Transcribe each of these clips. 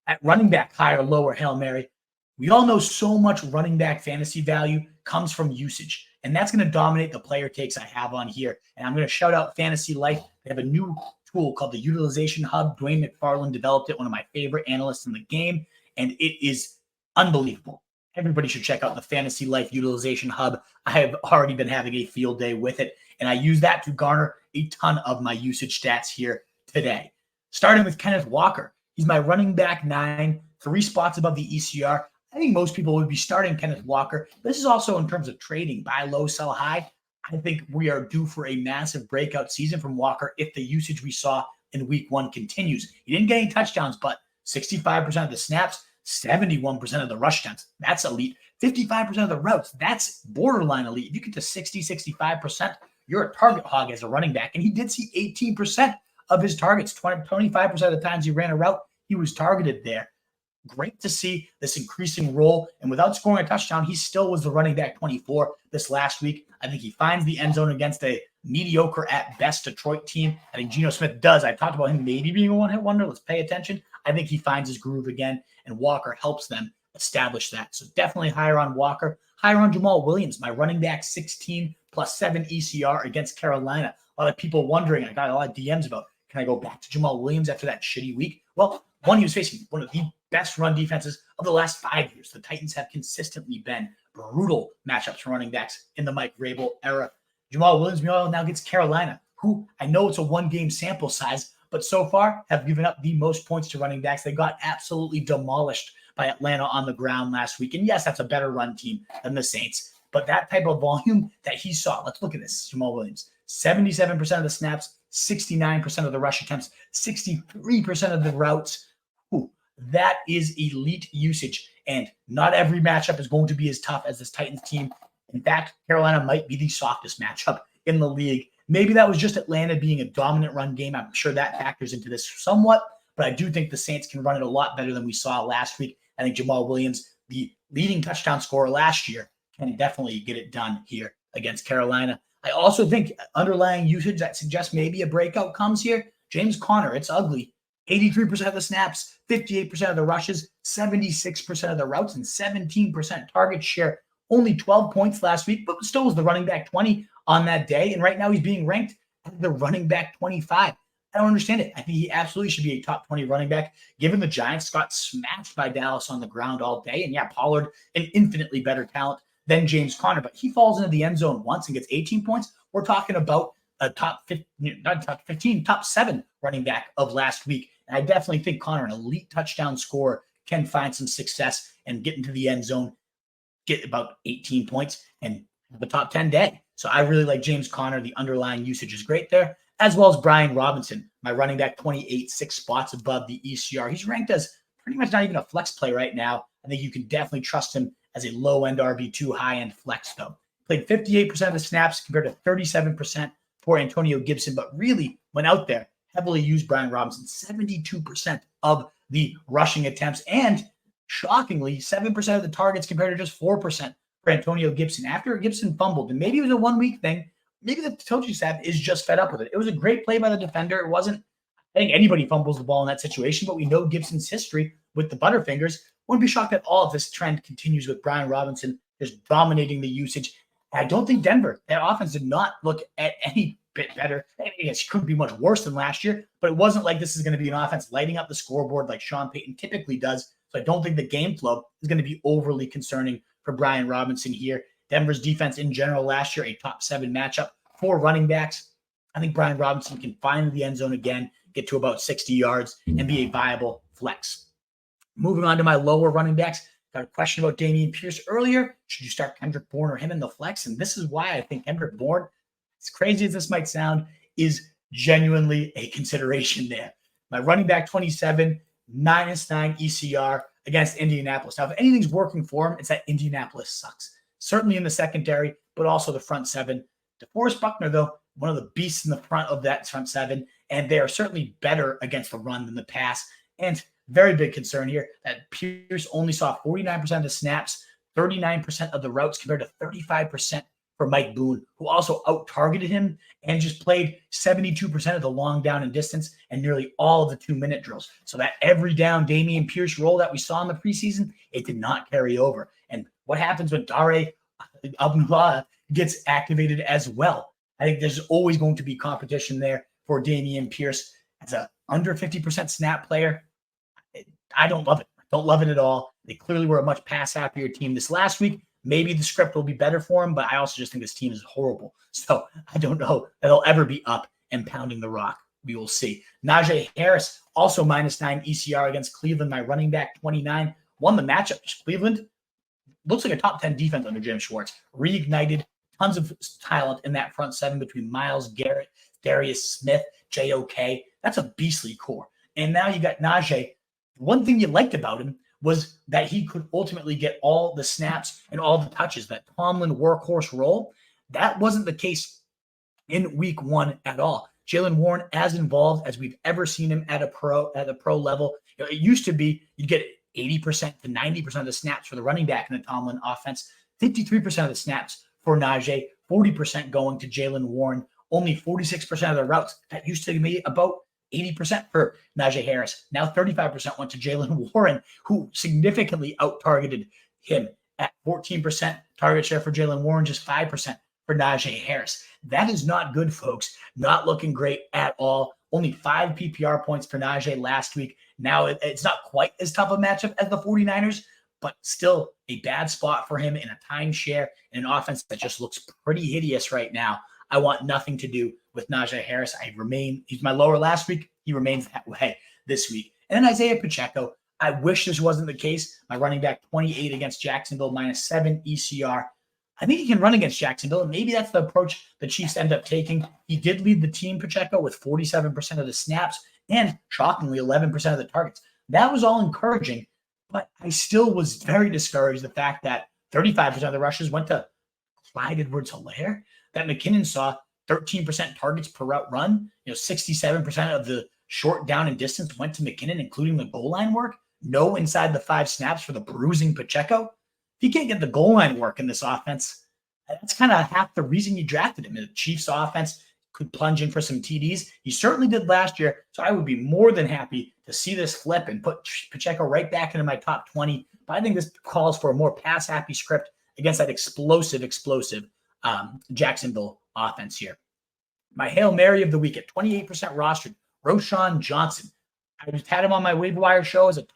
At running back, high or low or Hail Mary, we all know so much running back fantasy value comes from usage. And that's going to dominate the player takes I have on here. And I'm going to shout out Fantasy Life. They have a new tool called the Utilization Hub. Dwayne McFarland developed it, one of my favorite analysts in the game. And it is unbelievable. Everybody should check out the Fantasy Life Utilization Hub. I have already been having a field day with it. And I use that to garner a ton of my usage stats here today. Starting with Kenneth Walker. He's my running back 9, 3 spots above the ECR. I think most people would be starting Kenneth Walker. This is also in terms of trading, buy low, sell high. I think we are due for a massive breakout season from Walker if the usage we saw in week 1 continues. He didn't get any touchdowns, but 65% of the snaps, 71% of the rush attempts. That's elite. 55% of the routes. That's borderline elite. If you get to 60, 65%, you're a target hog as a running back. And he did see 18% of his targets. 25% of the times he ran a route, he was targeted there. Great to see this increasing role. And without scoring a touchdown, he still was the running back 24 this last week. I think he finds the end zone against a mediocre at best Detroit team. I think Geno Smith does. I talked about him maybe being a one-hit wonder. Let's pay attention. I think he finds his groove again, and Walker helps them establish that. So definitely higher on Walker. Higher on Jamaal Williams, my running back 16 plus 7 ECR against Carolina. A lot of people wondering, I got a lot of DMs about, can I go back to Jamaal Williams after that shitty week? Well, one, he was facing one of the best run defenses of the last 5 years. The Titans have consistently been brutal matchups for running backs in the Mike Vrabel era. Jamaal Williams, meanwhile, now gets Carolina, who I know it's a one-game sample size, but so far have given up the most points to running backs. They got absolutely demolished by Atlanta on the ground last week. And yes, that's a better run team than the Saints. But that type of volume that he saw, let's look at this, Jamaal Williams. 77% of the snaps, 69% of the rush attempts, 63% of the routes. Ooh, that is elite usage. And not every matchup is going to be as tough as this Titans team. In fact, Carolina might be the softest matchup in the league. Maybe that was just Atlanta being a dominant run game. I'm sure that factors into this somewhat, but I do think the Saints can run it a lot better than we saw last week. I think Jamaal Williams, the leading touchdown scorer last year, can definitely get it done here against Carolina. I also think underlying usage that suggests maybe a breakout comes here. James Conner, it's ugly. 83% of the snaps, 58% of the rushes, 76% of the routes, and 17% target share. Only 12 points last week, but still was the running back 20 on that day. And right now he's being ranked as the running back 25. I don't understand it. I think he absolutely should be a top 20 running back, given the Giants got smashed by Dallas on the ground all day. And yeah, Pollard, an infinitely better talent than James Conner, but he falls into the end zone once and gets 18 points. We're talking about a top 15, not top 15, top 7 running back of last week. And I definitely think Conner, an elite touchdown scorer, can find some success and get into the end zone, get about 18 points, and have a top 10 day. So I really like James Conner. The underlying usage is great there, as well as Brian Robinson, my running back 28, 6 spots above the ECR. He's ranked as pretty much not even a flex play right now. I think you can definitely trust him as a low-end RB2, high-end flex, though. Played 58% of the snaps compared to 37% for Antonio Gibson, but really went out there, heavily used Brian Robinson, 72% of the rushing attempts, and shockingly, 7% of the targets compared to just 4% for Antonio Gibson. After Gibson fumbled, and maybe it was a one-week thing, maybe the coaching staff is just fed up with it. It was a great play by the defender. It wasn't, I think anybody fumbles the ball in that situation, but we know Gibson's history with the Butterfingers. Wouldn't be shocked that all of this trend continues with Brian Robinson just dominating the usage. I don't think Denver, their offense did not look at any bit better. I guess it couldn't be much worse than last year, but it wasn't like this is going to be an offense lighting up the scoreboard like Sean Payton typically does. So I don't think the game flow is going to be overly concerning for Brian Robinson here. Denver's defense in general last year, a top 7 matchup for running backs. I think Brian Robinson can find the end zone again, get to about 60 yards, and be a viable flex. Moving on to my lower running backs. Got a question about Damien Pierce earlier. Should you start Kendrick Bourne or him in the flex? And this is why I think Kendrick Bourne, as crazy as this might sound, is genuinely a consideration there. My running back 27, -9 ECR against Indianapolis. Now, if anything's working for him, it's that Indianapolis sucks. Certainly in the secondary, but also the front 7. DeForest Buckner, though, one of the beasts in the front of that front 7, and they are certainly better against the run than the pass. And very big concern here that Pierce only saw 49% of the snaps, 39% of the routes compared to 35% for Mike Boone, who also out-targeted him and just played 72% of the long down and distance and nearly all of the 2-minute drills. So that every down Damien Pierce role that we saw in the preseason, it did not carry over. And what happens when Dare Abdullah gets activated as well? I think there's always going to be competition there for Damien Pierce as a under 50% snap player. I don't love it. I don't love it at all. They clearly were a much pass happier team this last week. Maybe the script will be better for him, but I also just think this team is horrible. So I don't know that they'll ever be up and pounding the rock. We will see. Najee Harris, also -9 ECR against Cleveland. My running back, 29, won the matchup. Cleveland looks like a top 10 defense under Jim Schwartz. Reignited, tons of talent in that front seven between Myles Garrett, Darius Smith, JOK. That's a beastly core. And now you got Najee. One thing you liked about him was that he could ultimately get all the snaps and all the touches, that Tomlin workhorse role. That wasn't the case in week 1 at all. Jaylen Warren, as involved as we've ever seen him at the pro level. It used to be you'd get 80% to 90% of the snaps for the running back in the Tomlin offense, 53% of the snaps for Najee, 40% going to Jaylen Warren, only 46% of the routes. That used to be about 80% for Najee Harris. Now 35% went to Jaylen Warren, who significantly out-targeted him at 14% target share for Jaylen Warren, just 5% for Najee Harris. That is not good, folks. Not looking great at all. Only 5 PPR points for Najee last week. Now it's not quite as tough a matchup as the 49ers, but still a bad spot for him in a timeshare in an offense that just looks pretty hideous right now. I want nothing to do with Najee Harris. He's my lower last week. He remains that way this week. And then Isaiah Pacheco. I wish this wasn't the case. My running back, 28 against Jacksonville, -7 ECR. I think he can run against Jacksonville, and maybe that's the approach the Chiefs end up taking. He did lead the team, Pacheco, with 47% of the snaps and, shockingly, 11% of the targets. That was all encouraging, but I still was very discouraged the fact that 35% of the rushes went to Clyde Edwards-Helaire, that McKinnon saw 13% targets per route run. 67% of the short down and distance went to McKinnon, including the goal line work. No inside the 5 snaps for the bruising Pacheco. If you can't get the goal line work in this offense, that's kind of half the reason you drafted him. The Chiefs offense could plunge in for some TDs. He certainly did last year, so I would be more than happy to see this flip and put Pacheco right back into my top 20. But I think this calls for a more pass-happy script against that explosive Jacksonville offense here. My Hail Mary of the week at 28% rostered, Roshan Johnson. I just had him on my waiver wire show as a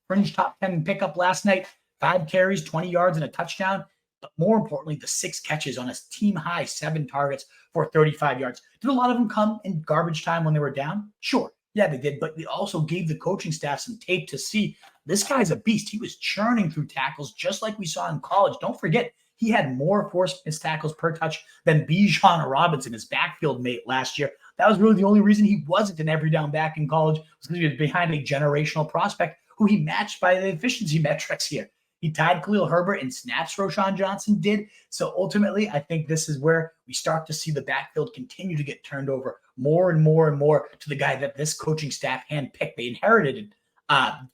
fringe top 10 pickup last night. 5 carries, 20 yards, and a touchdown. But more importantly, the 6 catches on a team-high 7 targets for 35 yards. Did a lot of them come in garbage time when they were down? Sure. Yeah, they did. But they also gave the coaching staff some tape to see this guy's a beast. He was churning through tackles just like we saw in college. Don't forget, he had more forced missed tackles per touch than Bijan Robinson, his backfield mate last year. That was really the only reason he wasn't an every down back in college, was because he was behind a generational prospect who he matched by the efficiency metrics here. He tied Khalil Herbert in snaps, Roshan Johnson did. So ultimately, I think this is where we start to see the backfield continue to get turned over more and more and more to the guy that this coaching staff handpicked. They inherited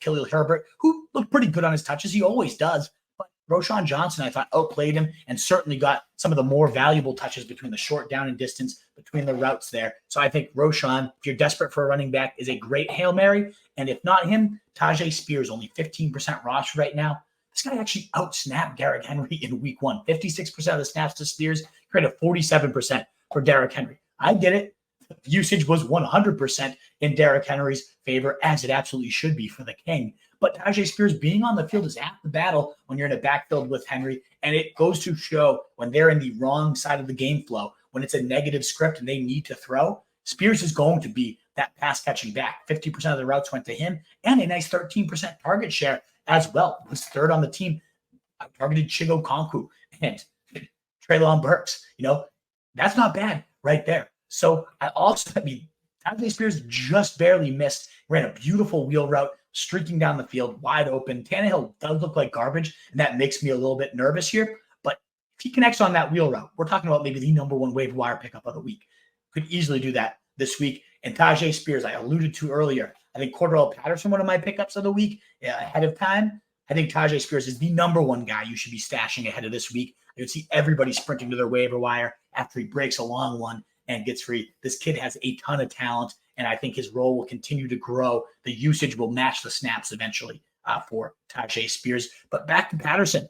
Khalil Herbert, who looked pretty good on his touches. He always does. But Roshan Johnson, I thought, outplayed him and certainly got some of the more valuable touches between the short down and distance, between the routes there. So I think Roshan, if you're desperate for a running back, is a great Hail Mary. And if not him, Tyjae Spears, only 15% roster right now. This guy actually outsnapped Derrick Henry in week 1. 56% of the snaps to Spears, created 47% for Derrick Henry. I get it. Usage was 100% in Derrick Henry's favor, as it absolutely should be for the King. But Tyjae Spears being on the field is half the battle when you're in a backfield with Henry. And it goes to show when they're in the wrong side of the game flow, when it's a negative script and they need to throw, Spears is going to be that pass catching back. 50% of the routes went to him and a nice 13% target share as well. Was 3rd on the team. I targeted Chigo Konku and Treylon Burks. That's not bad right there. So Tyjae Spears just barely missed, ran a beautiful wheel route, streaking down the field, wide open. Tannehill does look like garbage, and that makes me a little bit nervous here. But if he connects on that wheel route, we're talking about maybe the number 1 waiver wire pickup of the week. Could easily do that this week. And Tyjae Spears, I alluded to earlier. I think Cordarrelle Patterson, one of my pickups of the week, ahead of time. I think Tyjae Spears is the number one guy you should be stashing ahead of this week. I could see everybody sprinting to their waiver wire after he breaks a long one and gets free. This kid has a ton of talent, and I think his role will continue to grow. The usage will match the snaps eventually for Tyjae Spears. But back to Patterson.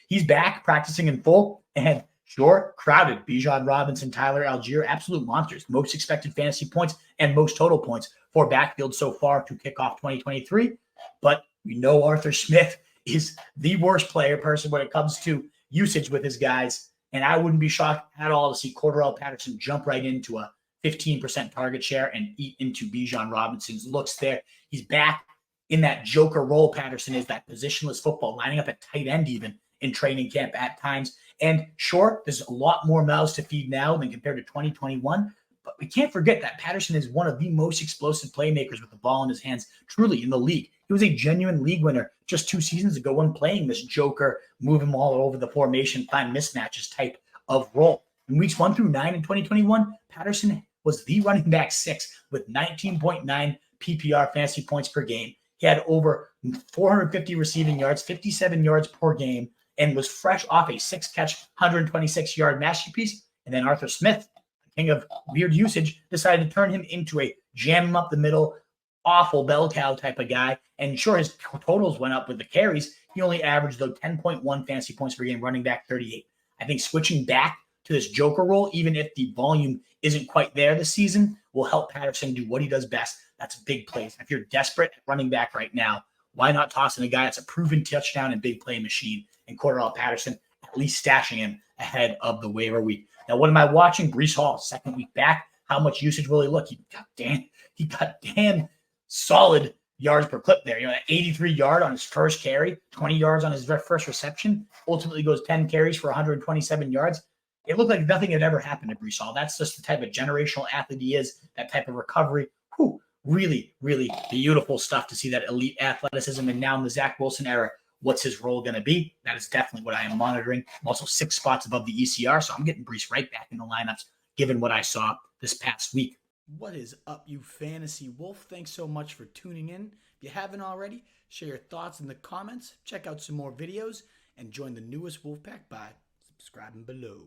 He's back practicing in full, and sure, crowded. Bijan Robinson, Tyler Algier, absolute monsters. Most expected fantasy points and most total points for backfield so far to kick off 2023. But we know Arthur Smith is the worst person when it comes to usage with his guys. And I wouldn't be shocked at all to see Cordarrelle Patterson jump right into a 15% target share and eat into Bijan Robinson's looks there. He's back in that joker role. Patterson is that positionless football, lining up at tight end even in training camp at times. And sure, there's a lot more mouths to feed now than compared to 2021. But we can't forget that Patterson is one of the most explosive playmakers with the ball in his hands, truly, in the league. He was a genuine league winner just 2 seasons ago when playing this joker, move him all over the formation, find mismatches type of role. In weeks 1 through 9 in 2021, Patterson was the running back 6 with 19.9 PPR fantasy points per game. He had over 450 receiving yards, 57 yards per game, and was fresh off a 6-catch, 126-yard masterpiece. And then Arthur Smith, king of weird usage, decided to turn him into a jam him up the middle, awful bell cow type of guy. And sure, his totals went up with the carries. He only averaged, though, 10.1 fantasy points per game, running back 38. I think switching back to this joker role, even if the volume isn't quite there this season, will help Patterson do what he does best. That's big plays. If you're desperate at running back right now, why not toss in a guy that's a proven touchdown and big play machine in Cordarrelle Patterson, at least stashing him ahead of the waiver week. Now, what am I watching? Breece Hall, second week back. How much usage will he look? He got damn solid yards per clip there. 83 yard on his first carry, 20 yards on his first reception. Ultimately goes 10 carries for 127 yards. It looked like nothing had ever happened to Breece Hall. That's just the type of generational athlete he is, that type of recovery. Really, really beautiful stuff to see that elite athleticism. And now in the Zach Wilson era, what's his role going to be? That is definitely what I am monitoring. I'm also 6 spots above the ECR, so I'm getting Breece right back in the lineups, given what I saw this past week. What is up, you fantasy wolf? Thanks so much for tuning in. If you haven't already, share your thoughts in the comments, check out some more videos, and join the newest Wolfpack by subscribing below.